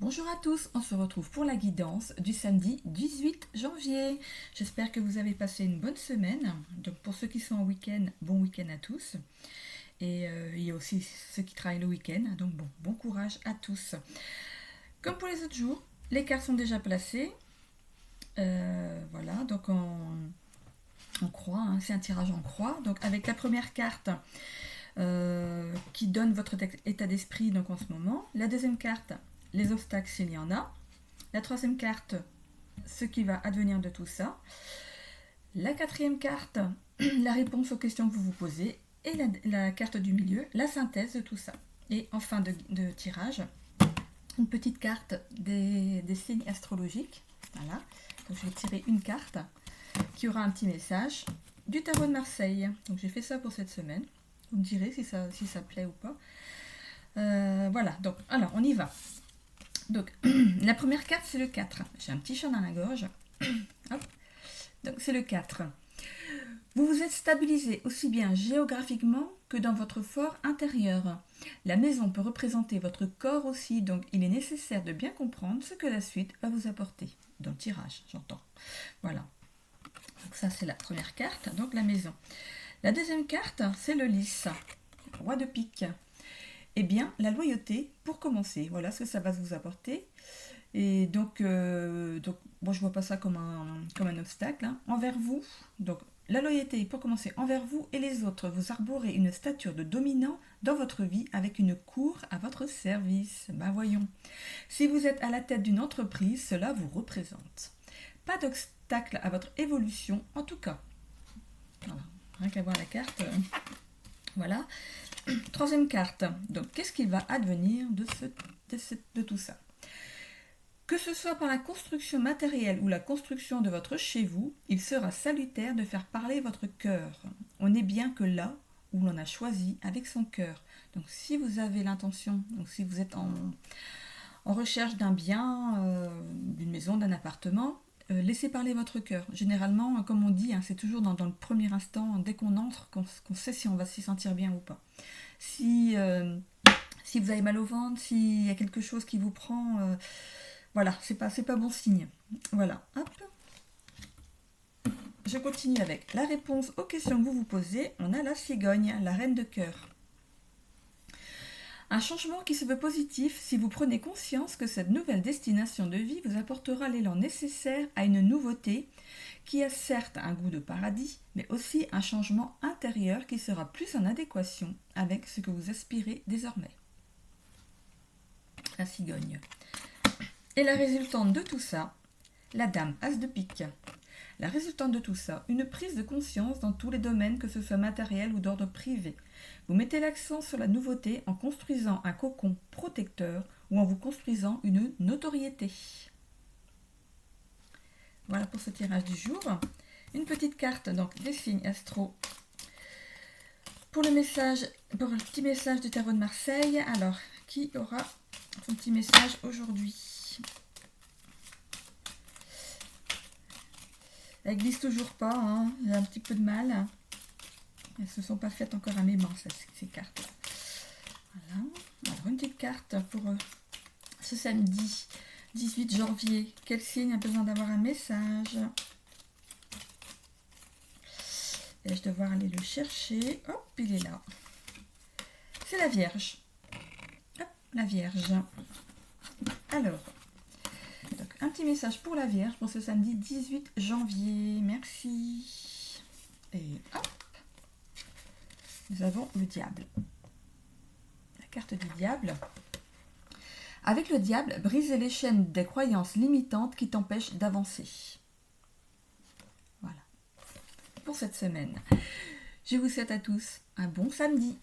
Bonjour à tous, on se retrouve pour la guidance du samedi 18 janvier. J'espère que vous avez passé une bonne semaine. Donc pour ceux qui sont en week-end, bon week-end à tous. Et il y a aussi ceux qui travaillent le week-end, donc bon courage à tous. Comme pour les autres jours, les cartes sont déjà placées. Voilà, donc en croix, hein, c'est un tirage en croix. Donc avec la première carte qui donne votre état d'esprit donc en ce moment. La deuxième carte, les obstacles s'il y en a. La troisième carte, ce qui va advenir de tout ça. La quatrième carte, la réponse aux questions que vous vous posez. Et la carte du milieu, la synthèse de tout ça. Et en fin de tirage, une petite carte des signes astrologiques. Voilà. Donc je vais tirer une carte qui aura un petit message du tarot de Marseille. Donc j'ai fait ça pour cette semaine. Vous me direz si ça plaît ou pas. Voilà, donc alors on y va. Donc la première carte c'est le 4. J'ai un petit chat dans la gorge. Hop. Donc c'est le 4. Vous vous êtes stabilisé aussi bien géographiquement que dans votre fort intérieur. La maison peut représenter votre corps aussi, donc il est nécessaire de bien comprendre ce que la suite va vous apporter. Dans le tirage, j'entends. Voilà. Donc ça c'est la première carte, donc la maison. La deuxième carte, c'est le lys, roi de pique. Eh bien, la loyauté, pour commencer, voilà ce que ça va vous apporter. Et donc moi je vois pas ça comme un obstacle. Hein. Envers vous, donc la loyauté, pour commencer, envers vous et les autres, vous arborez une stature de dominant dans votre vie avec une cour à votre service. Ben voyons. Si vous êtes à la tête d'une entreprise, cela vous représente. Pas d'obstacle à votre évolution, en tout cas. Voilà. Rien qu'à voir la carte. Voilà. Troisième carte. Donc, qu'est-ce qui va advenir de tout ça? Que ce soit par la construction matérielle ou la construction de votre chez-vous, il sera salutaire de faire parler votre cœur. On n'est bien que là où l'on a choisi avec son cœur. Donc, si vous avez l'intention, donc si vous êtes en recherche d'un bien, d'une maison, d'un appartement, laissez parler votre cœur. Généralement, comme on dit, hein, c'est toujours dans le premier instant, dès qu'on entre, qu'on sait si on va s'y sentir bien ou pas. Si vous avez mal au ventre, s'il y a quelque chose qui vous prend, voilà, c'est pas bon signe. Voilà, hop. Je continue avec la réponse aux questions que vous vous posez. On a la cigogne, la reine de cœur. Un changement qui se veut positif si vous prenez conscience que cette nouvelle destination de vie vous apportera l'élan nécessaire à une nouveauté qui a certes un goût de paradis, mais aussi un changement intérieur qui sera plus en adéquation avec ce que vous aspirez désormais. La cigogne. Et la résultante de tout ça, la dame as de pique. La résultante de tout ça, une prise de conscience dans tous les domaines, que ce soit matériel ou d'ordre privé. Vous mettez l'accent sur la nouveauté en construisant un cocon protecteur ou en vous construisant une notoriété. Voilà pour ce tirage du jour. Une petite carte donc des signes astro pour le petit message du tarot de Marseille. Alors, qui aura son petit message aujourd'hui? Elle glisse toujours pas, hein. J'ai un petit peu de mal. Elles ne se sont pas faites encore à mes mains, ces cartes. Voilà. Alors, une petite carte pour ce samedi 18 janvier. Quel signe a besoin d'avoir un message? Vais-je devoir aller le chercher? Hop, il est là. C'est la Vierge. Hop, la Vierge. Alors, donc, un petit message pour la Vierge pour ce samedi 18 janvier. Merci. Et hop. Nous avons le diable. La carte du diable. Avec le diable, brisez les chaînes des croyances limitantes qui t'empêchent d'avancer. Voilà. Pour cette semaine. Je vous souhaite à tous un bon samedi.